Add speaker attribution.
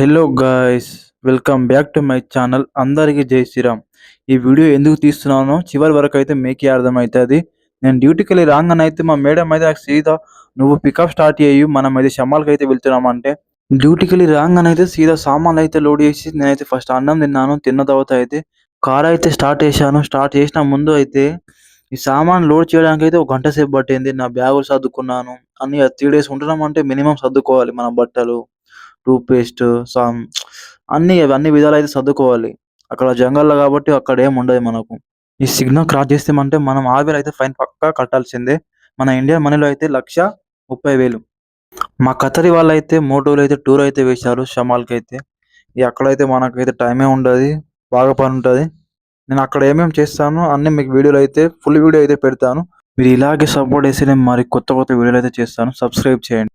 Speaker 1: Hello guys, welcome back to my channel. అందరికీ జై శ్రీరామ్. ఈ వీడియో ఎందుకు తీస్తున్నానో చివరి వరకు అయితే మీకే అర్థమవుతుంది. నేను డ్యూటీకి వెళ్ళి రాగానైతే మా మేడం అయితే సీదా నువ్వు పికప్ స్టార్ట్ చేయు, మనం అయితే షమ్మాల్కి అయితే వెళ్తున్నామంటే డ్యూటీకి వెళ్ళి రాగానైతే సీదా సామాన్లు అయితే లోడ్ చేసి నేనైతే ఫస్ట్ అన్నం తిన్నాను. తిన్న తర్వాత అయితే కార్ అయితే స్టార్ట్ చేశాను. స్టార్ట్ చేసిన ముందు అయితే ఈ సామాన్ లోడ్ చేయడానికి అయితే ఒక గంట సేపు పట్టింది. నా బ్యాగులు సర్దుకున్నాను. అన్ని 3 days ఉంటున్నాం అంటే మినిమం సర్దుకోవాలి మన బట్టలు, టూత్‌పేస్ట్, అన్ని విధాలైతే సర్దుకోవాలి. అక్కడ జంగల్‌లో కాబట్టి అక్కడ ఏమి ఉండదు మనకు. ఈ సిగ్నల్ క్రాస్ చేసామంటే మనం 6,000 అయితే ఫైన్ పక్కా కట్టాల్సిందే. మన ఇండియన్ మనీలో అయితే 1,30,000. మా ఖతరి వాళ్ళైతే మోటోలో అయితే టూర్ అయితే వేశారు షమాల్‌కైతే. అక్కడైతే మనకైతే టైమే ఉండదు. బాగా పని ఉంటది. నేను అక్కడ ఏమేమి చేస్తానో అన్నీ మీకు వీడియోలో అయితే ఫుల్ వీడియో అయితే పెడతాను. మీరు ఇలాగే సపోర్ట్ చేసి నేను మరి కొత్త వీడియోలు అయితే చేస్తాను. సబ్స్క్రైబ్ చేయండి.